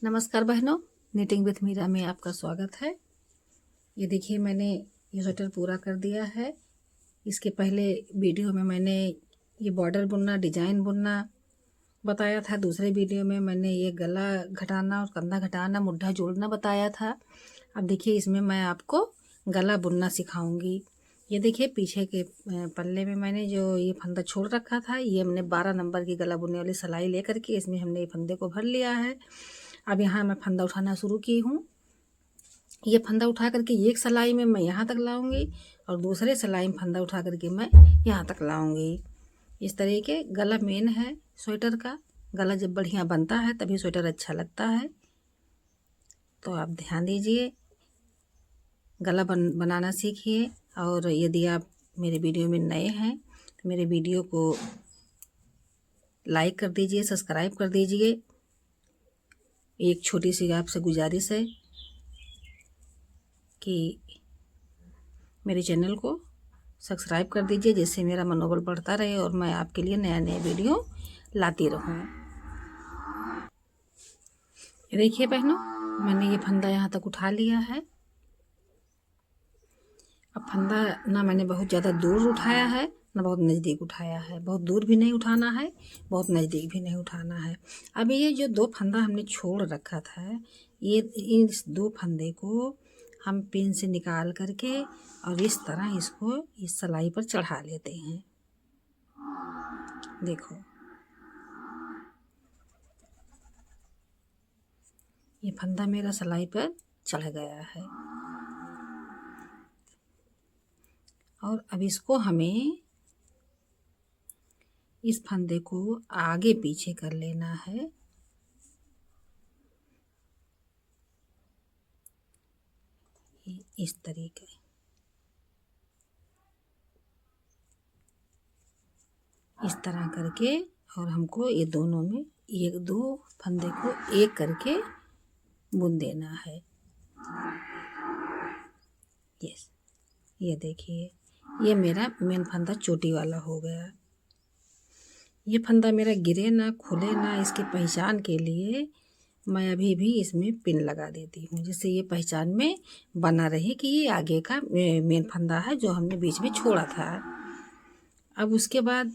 नमस्कार बहनों, knitting with Meera में आपका स्वागत है। ये देखिए, मैंने ये स्वेटर पूरा कर दिया है। इसके पहले वीडियो में मैंने ये बॉर्डर बुनना, डिजाइन बुनना बताया था। दूसरे वीडियो में मैंने ये गला घटाना और कंधा घटाना, मुड्ढा जोड़ना बताया था। अब देखिए, इसमें मैं आपको गला बुनना सिखाऊंगी। ये देखिए, पीछे के पल्ले में मैंने जो ये फंदा छोड़ रखा था, ये हमने 12 नंबर की गला बुनने वाली सिलाई लेकर के इसमें हमने ये फंदे को भर लिया है। अब यहाँ मैं फंदा उठाना शुरू की हूँ। ये फंदा उठा करके एक सिलाई में मैं यहाँ तक लाऊंगी और दूसरे सिलाई में फंदा उठा करके मैं यहाँ तक लाऊंगी। इस तरीके गला मेन है स्वेटर का। गला जब बढ़िया बनता है तभी स्वेटर अच्छा लगता है। तो आप ध्यान दीजिए, गला बनाना सीखिए। और यदि आप मेरे वीडियो में नए हैं तो मेरे वीडियो को लाइक कर दीजिए, सब्सक्राइब कर दीजिए। एक छोटी सी आपसे गुजारिश है कि मेरे चैनल को सब्सक्राइब कर दीजिए, जिससे मेरा मनोबल बढ़ता रहे और मैं आपके लिए नया नया वीडियो लाती रहूं। देखिए बहनों, मैंने ये फंदा यहाँ तक उठा लिया है। अब फंदा ना मैंने बहुत ज़्यादा दूर उठाया है ना बहुत नज़दीक उठाया है। बहुत दूर भी नहीं उठाना है, बहुत नज़दीक भी नहीं उठाना है। अब ये जो दो फंदा हमने छोड़ रखा था, ये इस दो फंदे को हम पिन से निकाल करके और इस तरह इसको इस सिलाई पर चढ़ा लेते हैं। देखो, ये फंदा मेरा सिलाई पर चढ़ गया है। और अब इसको हमें इस फंदे को आगे पीछे कर लेना है। इस तरीके इस तरह करके, और हमको ये दोनों में एक दो फंदे को एक करके बुन देना है। यस, ये देखिए, ये मेरा मेन फंदा चोटी वाला हो गया। ये फंदा मेरा गिरे ना, खुले ना, इसकी पहचान के लिए मैं अभी भी इसमें पिन लगा देती हूँ, जिससे ये पहचान में बना रहे कि ये आगे का मेन फंदा है जो हमने बीच में छोड़ा था। अब उसके बाद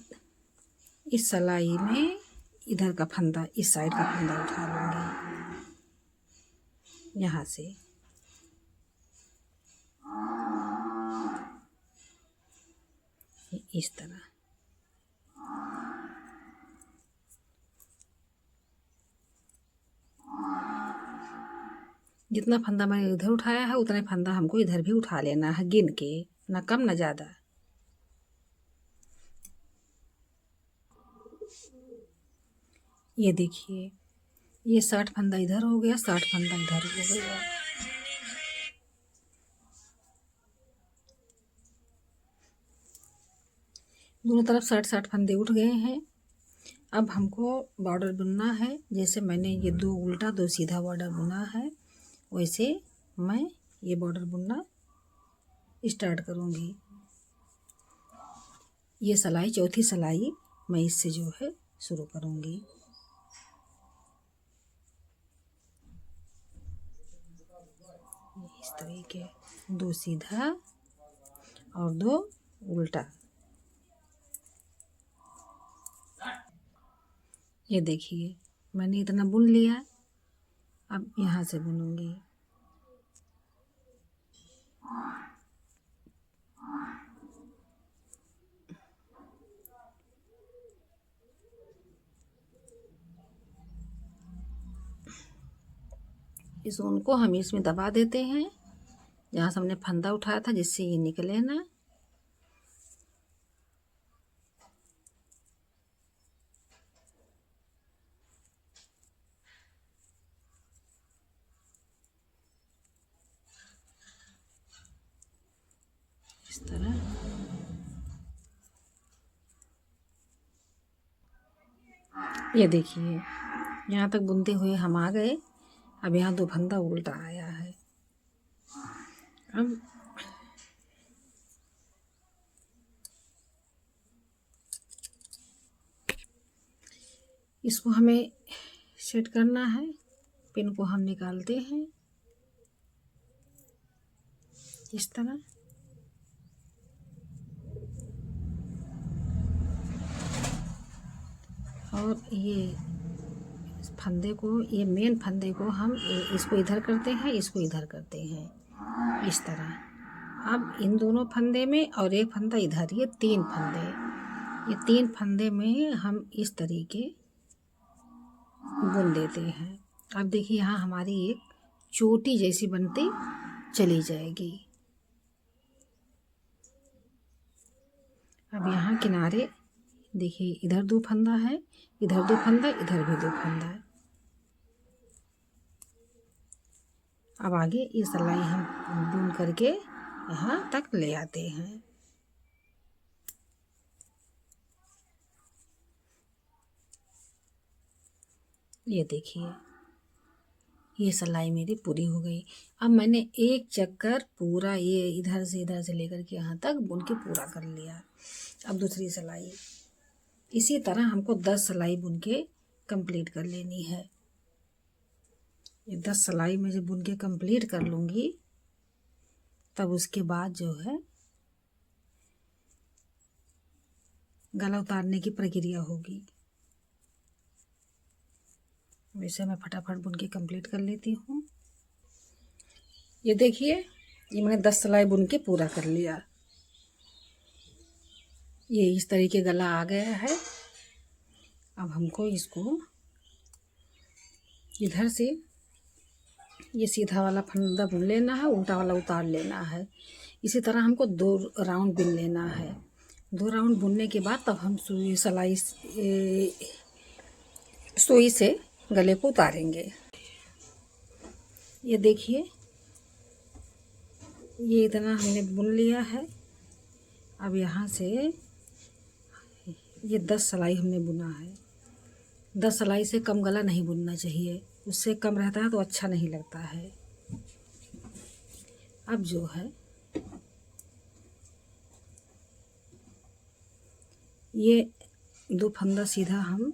इस सिलाई में इधर का फंदा, इस साइड का फंदा उठा लूँगी यहाँ से। इस तरह जितना फंदा मैंने इधर उठाया है उतना फंदा हमको इधर भी उठा लेना है, गिन के, ना कम ना ज़्यादा। ये देखिए, ये 60 फंदा इधर हो गया, 60 फंदा इधर हो गया। दोनों तरफ 60-60 फंदे उठ गए हैं। अब हमको बॉर्डर बुनना है। जैसे मैंने ये दो उल्टा दो सीधा बॉर्डर बुना है, वैसे मैं ये बॉर्डर बुनना स्टार्ट करूँगी। ये सिलाई, चौथी सिलाई मैं इससे जो है शुरू करूँगी। इस तरीके, दो सीधा और दो उल्टा। ये देखिए, मैंने इतना बुन लिया। अब यहाँ से बुनूंगी। इस ऊन को हम इसमें दबा देते हैं जहाँ से हमने फंदा उठाया था, जिससे ये निकले ना। इस तरह ये देखिए, यहाँ तक बुनते हुए हम आ गए। अब यहाँ दो फंदा उल्टा आया है। अब इसको हमें सेट करना है। पिन को हम निकालते हैं इस तरह। और ये फंदे को, ये मेन फंदे को हम इसको इधर करते हैं, इसको इधर करते हैं इस तरह। अब इन दोनों फंदे में और एक फंदा इधर, ये 3 फंदे, ये 3 फंदे में हम इस तरीके बुन देते हैं। अब देखिए यहाँ हमारी एक चोटी जैसी बनती चली जाएगी। अब यहाँ किनारे देखिए, इधर 2 फंदा है, इधर 2 फंदा, इधर भी 2 फंदा है। अब आगे ये सिलाई हम बुन करके यहाँ तक ले आते हैं। ये देखिए, ये सिलाई मेरी पूरी हो गई। अब मैंने एक चक्कर पूरा ये इधर से लेकर के यहाँ तक बुन के पूरा कर लिया। अब दूसरी सिलाई इसी तरह हमको 10 सिलाई बुन के कंप्लीट कर लेनी है। ये 10 सिलाई मैं जब बुन के कंप्लीट कर लूँगी, तब उसके बाद जो है गला उतारने की प्रक्रिया होगी। वैसे मैं फटाफट बुन के कंप्लीट कर लेती हूँ। ये देखिए, ये मैंने 10 सिलाई बुन के पूरा कर लिया। ये इस तरीके गला आ गया है। अब हमको इसको इधर से ये सीधा वाला फंदा बुन लेना है, उल्टा वाला उतार लेना है। इसी तरह हमको 2 राउंड बुन लेना है। 2 राउंड बुनने के बाद तब हम सुई से गले को उतारेंगे। ये देखिए, ये इतना हमने बुन लिया है। अब यहाँ से ये 10 सिलाई हमने बुना है। 10 सिलाई से कम गला नहीं बुनना चाहिए, उससे कम रहता है तो अच्छा नहीं लगता है। अब जो है ये 2 फंदा सीधा हम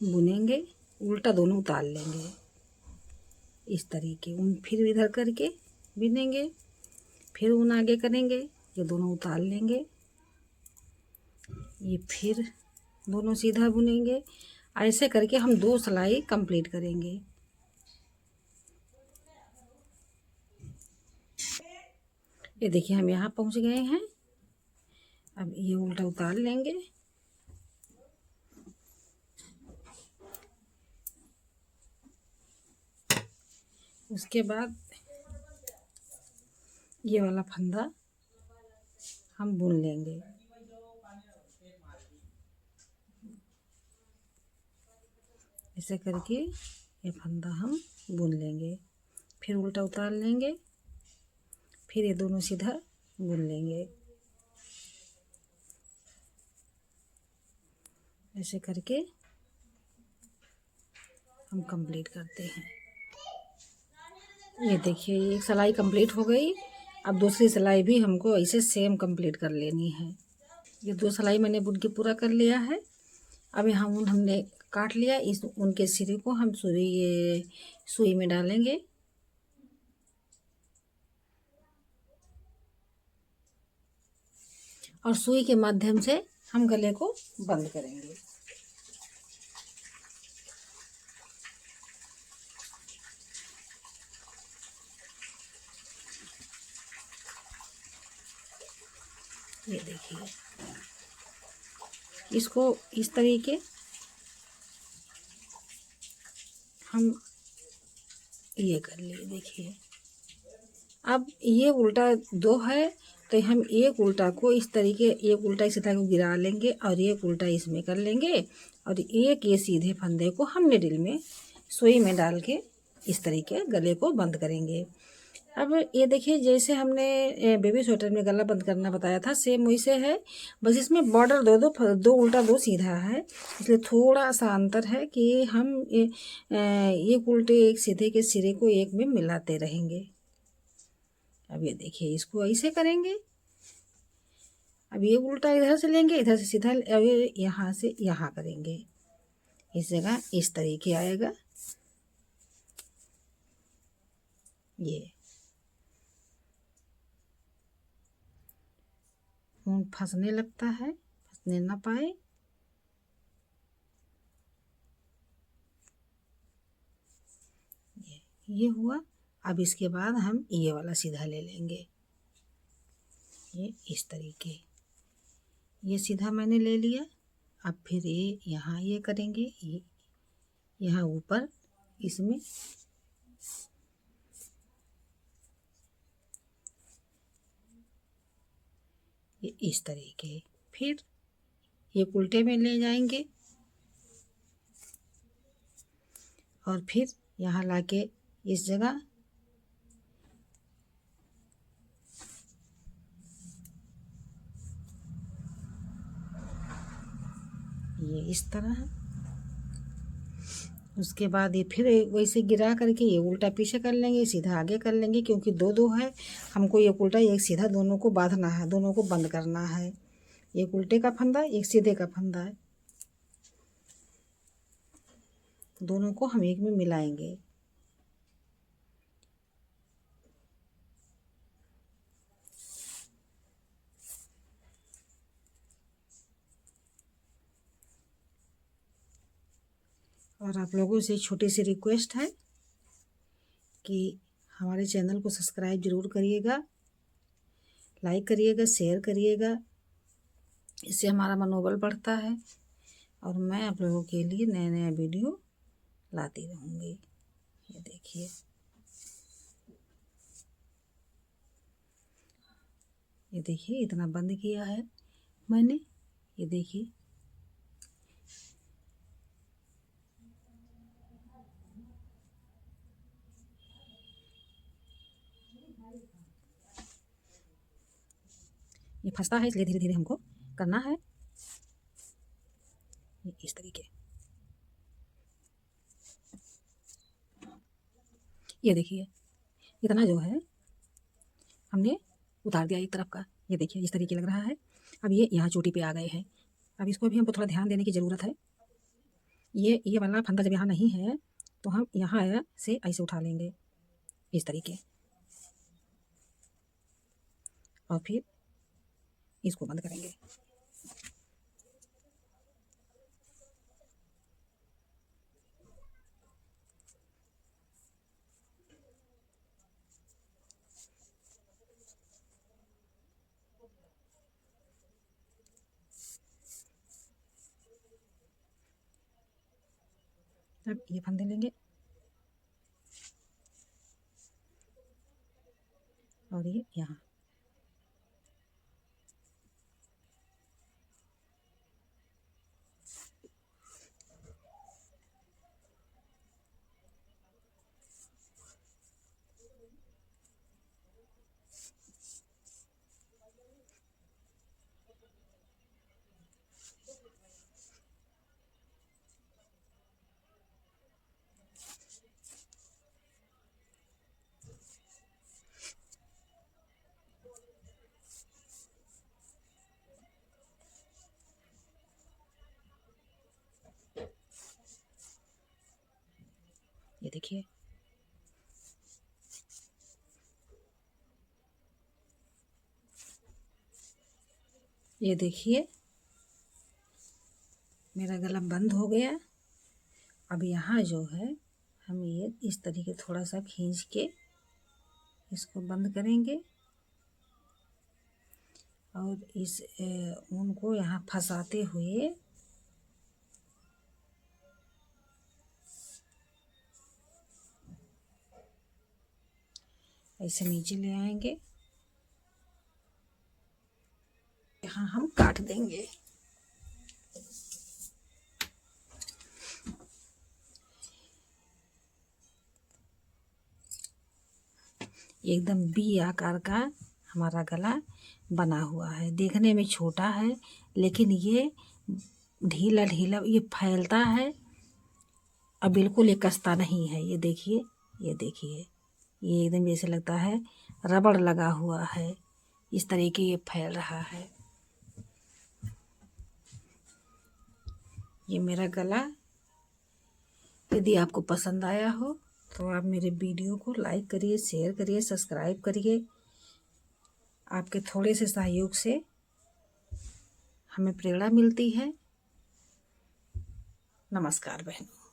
बुनेंगे, उल्टा दोनों उतार लेंगे इस तरीके। ऊन फिर इधर करके बुनेंगे, फिर ऊन आगे करेंगे, ये दोनों उतार लेंगे, ये फिर दोनों सीधा बुनेंगे। ऐसे करके हम 2 सिलाई कंप्लीट करेंगे। ये देखिए, हम यहाँ पहुँच गए हैं। अब ये उल्टा उतार लेंगे, उसके बाद ये वाला फंदा हम बुन लेंगे। ऐसे करके ये फंदा हम बुन लेंगे, फिर उल्टा उतार लेंगे, फिर ये दोनों सीधा बुन लेंगे। ऐसे करके हम कंप्लीट करते हैं। ये देखिए, एक सिलाई कंप्लीट हो गई। अब दूसरी सिलाई भी हमको ऐसे सेम कंप्लीट कर लेनी है। ये 2 सिलाई मैंने बुन के पूरा कर लिया है। अब यहाँ ऊन हमने काट लिया, इस ऊन के सिरे को हम सुई में डालेंगे। और सुई के माध्यम से हम गले को बंद करेंगे। ये देखिए, इसको इस तरीके हम ये कर लिए। देखिए, अब ये उल्टा 2 है तो हम एक उल्टा को इस तरीके, एक उल्टा इस तरह को गिरा लेंगे और एक उल्टा इसमें कर लेंगे, और एक ये सीधे फंदे को हम निडल में सुई में डाल के इस तरीके गले को बंद करेंगे। अब ये देखिए, जैसे हमने बेबी स्वेटर में गला बंद करना बताया था, सेम वैसे है, बस इसमें बॉर्डर दो उल्टा 2 सीधा है, इसलिए थोड़ा सा अंतर है कि हम एक उल्टे एक सीधे के सिरे को एक में मिलाते रहेंगे। अब ये देखिए, इसको ऐसे करेंगे। अब ये उल्टा इधर से लेंगे, इधर से सीधा, अब यहाँ से यहाँ करेंगे, इस जगह इस तरीके आएगा। ये ऊन फंसने लगता है, फंसने ना पाए। ये हुआ। अब इसके बाद हम ये वाला सीधा ले लेंगे, ये इस तरीके। ये सीधा मैंने ले लिया। अब फिर ये यहाँ ये करेंगे, ये यहाँ ऊपर इसमें ये इस तरीके। फिर ये उल्टे में ले जाएंगे और फिर यहाँ लाके इस जगह ये इस तरह। उसके बाद ये फिर वैसे गिरा करके ये उल्टा पीछे कर लेंगे, सीधा आगे कर लेंगे, क्योंकि दो दो है। हमको एक उल्टा एक सीधा दोनों को बांधना है, दोनों को बंद करना है। एक उल्टे का फंदा, एक सीधे का फंदा है, दोनों को हम एक में मिलाएंगे। और आप लोगों से छोटी सी रिक्वेस्ट है कि हमारे चैनल को सब्सक्राइब ज़रूर करिएगा, लाइक करिएगा, शेयर करिएगा। इससे हमारा मनोबल बढ़ता है और मैं आप लोगों के लिए नया नया वीडियो लाती रहूँगी। ये देखिए, ये देखिए इतना बंद किया है मैंने। ये देखिए, ये फंसता है, इसलिए धीरे धीरे हमको करना है। ये इस तरीके। ये देखिए, इतना जो है हमने उतार दिया एक तरफ का। ये देखिए इस तरीके लग रहा है। अब ये यहाँ चोटी पे आ गए हैं। अब इसको भी हमको थोड़ा ध्यान देने की ज़रूरत है। ये वाला फंदा जब यहाँ नहीं है तो हम यहाँ से ऐसे उठा लेंगे इस तरीके, और फिर इसको बंद करेंगे। अब ये फंदे लेंगे और ये यहाँ। ये देखिए, ये देखिए मेरा गला बंद हो गया। अब यहाँ जो है हम ये इस तरीके थोड़ा सा खींच के इसको बंद करेंगे और इस ऊन को यहाँ फंसाते हुए ऐसे नीचे ले आएंगे। यहाँ हम काट देंगे। एकदम बी आकार का हमारा गला बना हुआ है। देखने में छोटा है लेकिन ये ढीला ढीला ये फैलता है और बिल्कुल ये कसता नहीं है। ये देखिए, ये देखिए, ये एकदम जैसे लगता है रबड़ लगा हुआ है। इस तरीके ये फैल रहा है। ये मेरा गला यदि आपको पसंद आया हो तो आप मेरे वीडियो को लाइक करिए, शेयर करिए, सब्सक्राइब करिए। आपके थोड़े से सहयोग से हमें प्रेरणा मिलती है। नमस्कार बहनों।